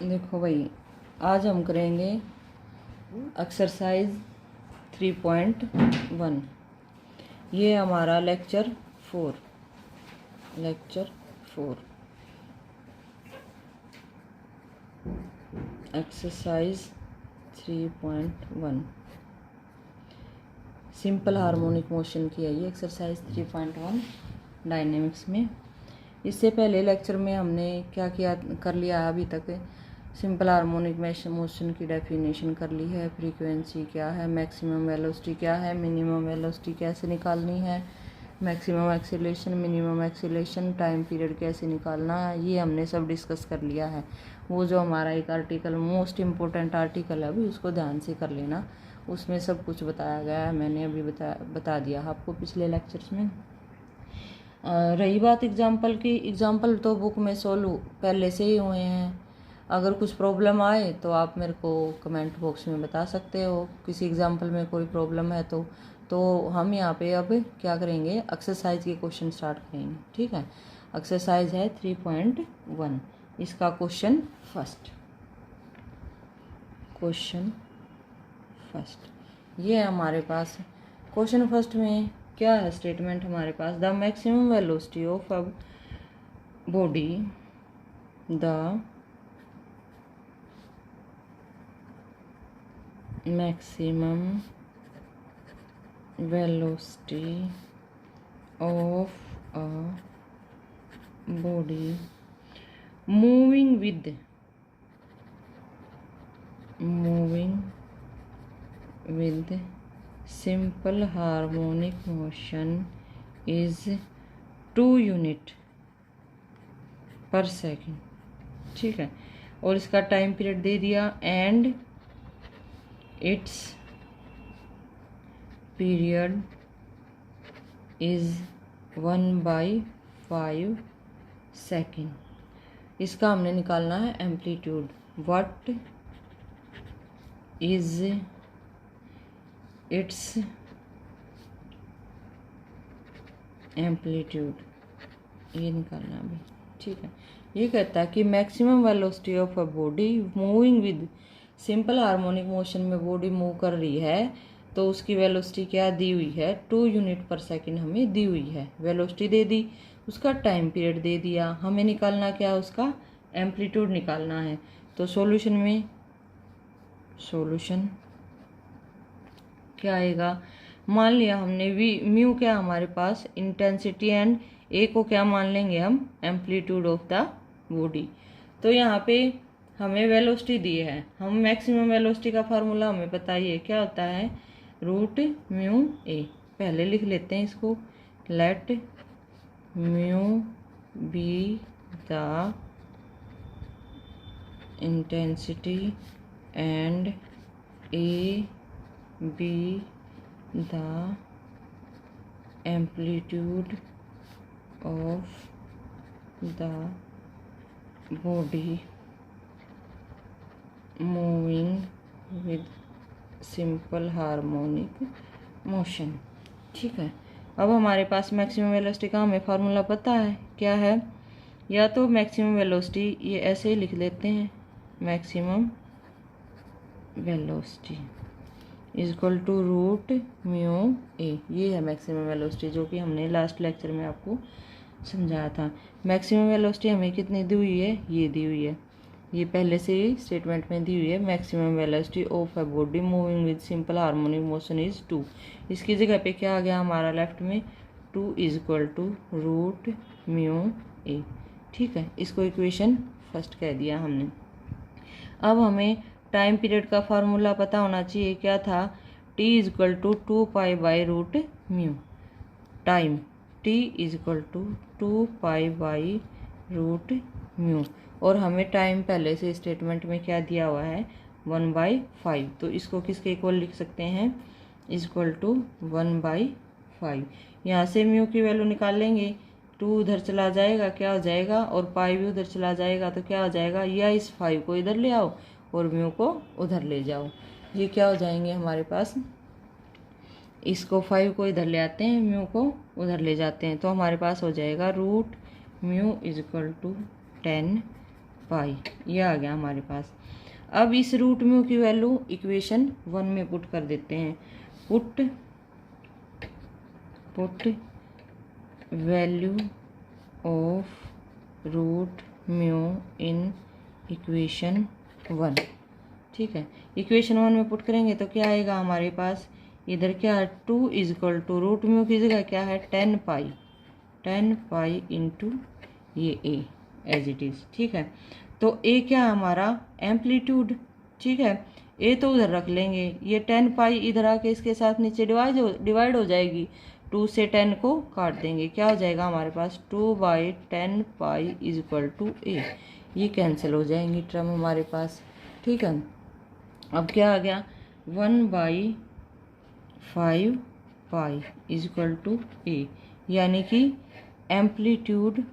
देखो भाई, आज हम करेंगे एक्सरसाइज 3.1। ये हमारा lecture 4 exercise 3.1 simple harmonic motion की है। ये एक्सरसाइज 3.1 डायनेमिक्स में। इससे पहले लेक्चर में हमने क्या किया कर लिया अभी तक, सिंपल हार्मोनिक मोशन की डेफिनेशन कर ली है। फ्रीक्वेंसी क्या है, मैक्सिमम वेलोसिटी क्या है, मिनिमम वेलोसिटी कैसे निकालनी है, maximum acceleration, minimum acceleration, time period कैसे निकालना है, ये हमने सब डिस्कस कर लिया है। वो जो हमारा एक आर्टिकल मोस्ट इम्पोर्टेंट आर्टिकल है अभी उसको ध्यान से कर लेना, उसमें सब कुछ बताया गया है। मैंने अभी बता दिया आपको पिछले लेक्चर्स में। रही बात एग्जाम्पल की, एग्जाम्पल तो बुक में सोल्व पहले से ही हुए हैं। अगर कुछ प्रॉब्लम आए तो आप मेरे को कमेंट बॉक्स में बता सकते हो। किसी एग्जाम्पल में कोई प्रॉब्लम है तो हम यहाँ पे अब क्या करेंगे, एक्सरसाइज के क्वेश्चन स्टार्ट करेंगे। ठीक है, एक्सरसाइज है 3.1। इसका क्वेश्चन फर्स्ट ये है हमारे पास। क्वेश्चन फर्स्ट में क्या है स्टेटमेंट हमारे पास, the maximum velocity of a body, the maximum velocity of a body moving with simple harmonic motion is 2 unit per second। ठीक है, और इसका टाइम पीरियड दे दिया and its period is 1/5 second. इसका हमने निकालना है amplitude. What is it's amplitude, ये निकालना अभी। ठीक है, ये कहता है कि maximum velocity of a body moving with simple harmonic motion में बॉडी मूव कर रही है तो उसकी वेलोसिटी क्या दी हुई है, 2 यूनिट पर सेकेंड हमें दी हुई है। वेलोसिटी दे दी, उसका टाइम पीरियड दे दिया, हमें निकालना क्या, उसका एम्पलीट्यूड निकालना है। तो सॉल्यूशन क्या आएगा, मान लिया हमने म्यू क्या हमारे पास इंटेंसिटी एंड ए को क्या मान लेंगे हम, एम्पलीट्यूड ऑफ द बॉडी। तो यहाँ पे हमें वेलोसिटी दी है, हम मैक्सिमम वेलोसिटी का फार्मूला हमें बताइए क्या होता है, रूट म्यू ए। पहले लिख लेते हैं इसको, let mu be the intensity and A be the amplitude of the body moving with simple harmonic motion. ठीक है, अब हमारे पास मैक्सिमम वेलोसिटी का हमें फार्मूला पता है क्या है, या तो मैक्सिमम वेलोसिटी ये ऐसे ही लिख लेते हैं, maximum velocity is equal to root mu a. ये है मैक्सिमम वेलोसिटी जो कि हमने लास्ट लेक्चर में आपको समझाया था। मैक्सिमम वेलोसिटी हमें कितनी दी हुई है, ये दी हुई है, ये पहले से ही स्टेटमेंट में दी हुई है। Maximum velocity of a body moving with simple harmonic motion is 2। इसकी जगह पे क्या आ गया हमारा लेफ्ट में, 2 is equal to root mu a. ठीक है, इसको इक्वेशन फर्स्ट कह दिया हमने। अब हमें टाइम पीरियड का फार्मूला पता होना चाहिए, क्या था, t is equal to 2 by root mu. Time t is equal to 2 by root mu, और हमें टाइम पहले से स्टेटमेंट में क्या दिया हुआ है, 1/5। तो इसको किसके इक्वल लिख सकते हैं, इज इक्वल टू 1/5। यहाँ से म्यू की वैल्यू निकाल लेंगे, 2 उधर चला जाएगा क्या हो जाएगा, और पाई भी उधर चला जाएगा तो क्या हो जाएगा, या इस 5 को इधर ले आओ और म्यू को उधर ले जाओ। ये क्या हो जाएंगे हमारे पास, इसको 5 को इधर ले आते हैं, म्यू को उधर ले जाते हैं, तो हमारे पास हो जाएगा root mu is equal to 10 pi, ये आ गया हमारे पास। अब इस रूट म्यू की वैल्यू इक्वेशन 1 में पुट कर देते हैं। Put value of root mu in equation 1। ठीक है, इक्वेशन 1 में पुट करेंगे तो क्या आएगा हमारे पास, इधर क्या है 2 इजक्वल टू रूट म्यू की जगह क्या है 10 पाई इंटू ये ए एज इट इज़। ठीक है, तो ए क्या है हमारा एम्पलीट्यूड। ठीक है, ए तो उधर रख लेंगे, ये 10 पाई इधर आके इसके साथ नीचे डिवाइड हो जाएगी, 2 से 10 को काट देंगे, क्या हो जाएगा हमारे पास 2/10 पाई इज इक्वल टू ए। ये कैंसिल हो जाएंगी टर्म हमारे पास। ठीक है, अब क्या आ गया 1/5 पाई इज इक्वल टू ए, यानी कि एम्पलीट्यूड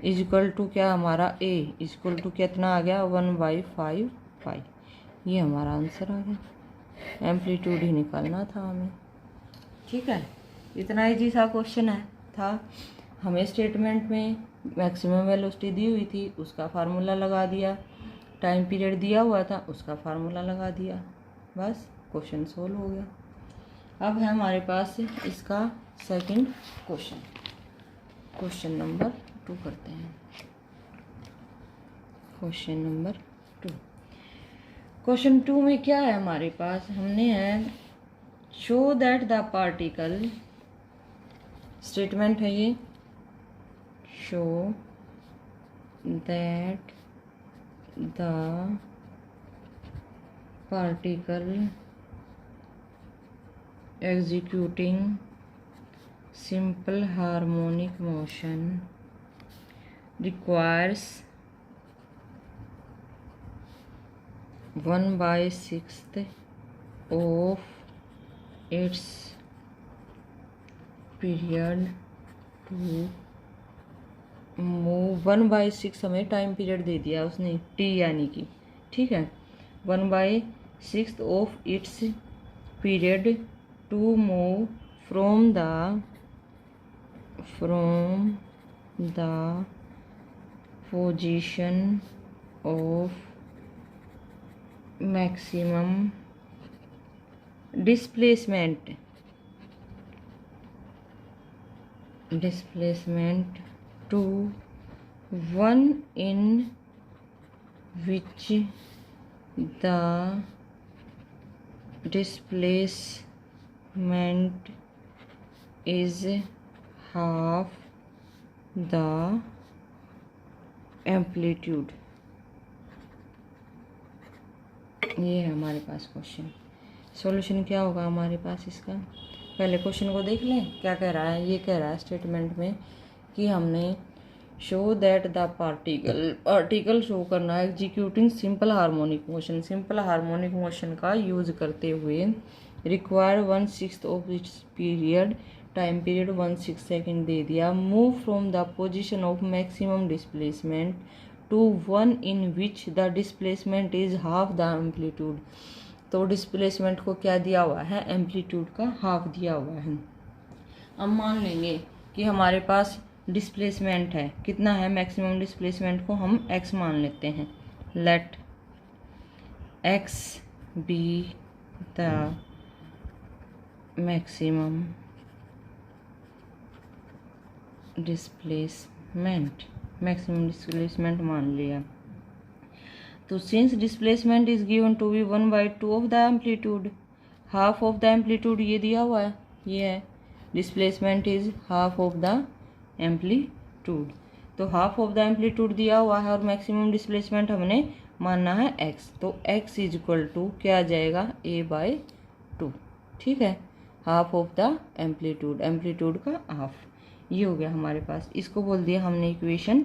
इज इक्वल टू क्या हमारा ए इज इक्वल टू कितना आ गया 1/5 पाई। ये हमारा आंसर आ गया, एम्पलीट्यूड ही निकालना था हमें। ठीक है, इतना इजी सा क्वेश्चन था। हमें स्टेटमेंट में मैक्सिमम वेलोसिटी दी हुई थी, उसका फार्मूला लगा दिया, टाइम पीरियड दिया हुआ था, उसका फार्मूला लगा दिया, बस क्वेश्चन सोल्व हो गया। अब है हमारे पास इसका सेकंड क्वेश्चन, क्वेश्चन नंबर 2 करते हैं। क्वेश्चन नंबर 2, क्वेश्चन 2 में क्या है हमारे पास, हमने है show that the particle, statement है ये, show that the particle executing simple harmonic motion requires 1/6 of its period to move। 1/6 हमें टाइम पीरियड दे दिया उसने t यानी कि। ठीक है, 1/6 of its period to move from the position of maximum displacement to one in which the displacement is half the amplitude। ये है हमारे पास क्वेश्चन। सॉल्यूशन क्या होगा हमारे पास इसका, पहले क्वेश्चन को देख लें क्या कह रहा है। ये कह रहा है स्टेटमेंट में कि हमने show that the particle show करना है executing simple harmonic motion, simple harmonic motion का यूज करते हुए require 1/6 of its period, time period 1/6 second दे दिया, move from the position of maximum displacement to one in which the displacement is half the amplitude. तो displacement को क्या दिया हुआ है, एम्पलीट्यूड का हाफ दिया हुआ है। अब मान लेंगे कि हमारे पास डिस्प्लेसमेंट है, कितना है, मैक्सिमम डिस्प्लेसमेंट को हम x मान लेते हैं। Let x be the maximum displacement, maximum displacement मान लिया। तो since displacement is given to be 1/2 of the amplitude, half of the amplitude ये दिया हुआ है, ये है displacement is half of the amplitude. तो हाफ ऑफ द एम्पलीट्यूड दिया हुआ है और मैक्सिमम डिस्प्लेसमेंट हमने मानना है x, तो x इज इक्वल टू क्या आ जाएगा a/2। ठीक है, half of the amplitude, amplitude का हाफ, ये हो गया हमारे पास। इसको बोल दिया हमने इक्वेशन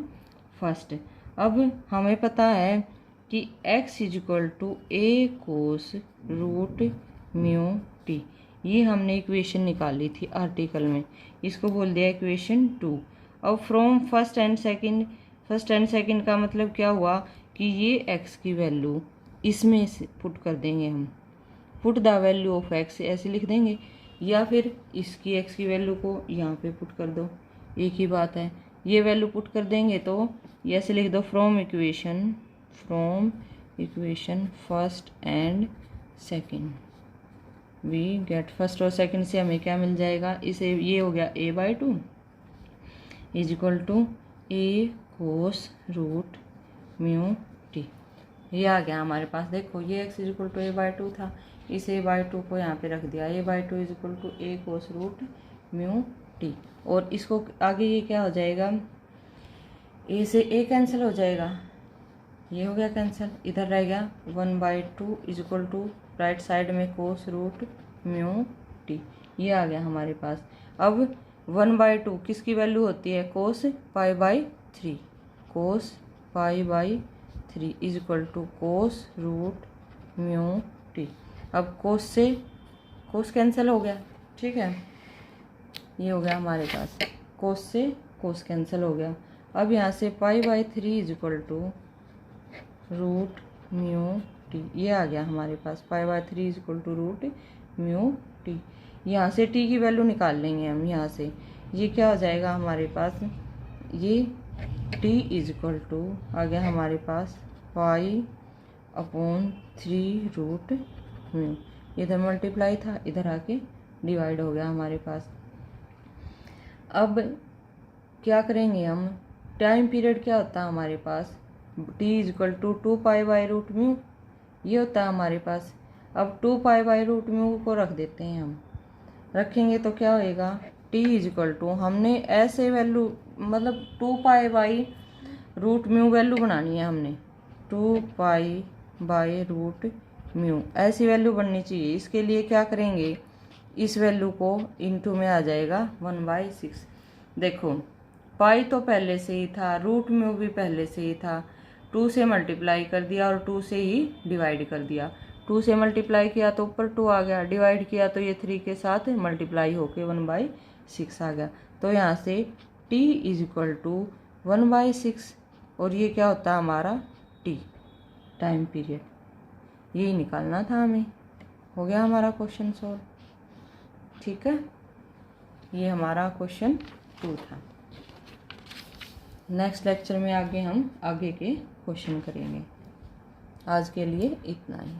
फर्स्ट। अब हमें पता है कि x is equal to a cos root mu t, ये हमने इक्वेशन निकाली थी आर्टिकल में, इसको बोल दिया इक्वेशन 2। अब फ्रॉम फर्स्ट एंड सेकंड का मतलब क्या हुआ कि ये x की वैल्यू इसमें से पुट कर देंगे हम, put the value of x ऐसे लिख देंगे, या फिर इसकी x की वैल्यू को यहाँ पे पुट कर दो, एक ही बात है। ये वैल्यू पुट कर देंगे तो ये ऐसे लिख दो, from equation first and second we get, first और सेकंड से हमें क्या मिल जाएगा, इसे ये हो गया a/2 is equal to a cos root mu t. ये आ गया हमारे पास। देखो ये x is equal to a/2 था, इस a/2 को यहाँ पे रख दिया, a/2 is equal to a cos root mu t. और इसको आगे ये क्या हो जाएगा, a से a कैंसिल हो जाएगा, ये हो गया कैंसिल, इधर रह गया 1/2 is equal to right side में कोस रूट म्यू टी। ये आ गया हमारे पास। अब 1/2 किसकी वैल्यू होती है, cos π/3, cos π/3 is equal to cos root mu t. अब कोस से कोस कैंसिल हो गया, ठीक है, ये हो गया हमारे पास, कोस से कोस कैंसिल हो गया। अब यहाँ से π/3 is equal to root mu t, ये आ गया हमारे पास, π/3 is equal to root mu t. यहाँ से टी की वैल्यू निकाल लेंगे हम, यहाँ से ये क्या हो जाएगा हमारे पास, ये टी इज इक्वल टू आ गया हमारे पास π/3 रूट म्यू, इधर मल्टीप्लाई था, इधर आके डिवाइड हो गया हमारे पास। अब क्या करेंगे हम, टाइम पीरियड क्या होता है हमारे पास, t इज इक्वल टू 2π/रूट म्यू, ये होता है हमारे पास। अब 2π/रूट म्यू को रख देते हैं हम, रखेंगे तो क्या होएगा, t इज इक्वल टू, हमने ऐसे वैल्यू मतलब 2π/रूट म्यू वैल्यू बनानी है हमने, 2π/रूट म्यू ऐसी वैल्यू बननी चाहिए। इसके लिए क्या करेंगे, इस वैल्यू को इनटू में आ जाएगा 1/6। देखो पाई तो पहले से ही था, रूट म्यू भी पहले से ही था, 2 से मल्टीप्लाई कर दिया और 2 से ही डिवाइड कर दिया। 2 से मल्टीप्लाई किया तो ऊपर 2 आ गया, डिवाइड किया तो ये 3 के साथ मल्टीप्लाई होके 1/6 आ गया। तो यहाँ से t इज इक्वल टू 1/6 और ये क्या होता है हमारा t, टाइम पीरियड, यही निकालना था हमें। हो गया हमारा क्वेश्चन सॉल्व, ठीक है, ये हमारा क्वेश्चन 2 था। नेक्स्ट लेक्चर में आगे हम आगे के क्वेश्चन करेंगे। आज के लिए इतना ही।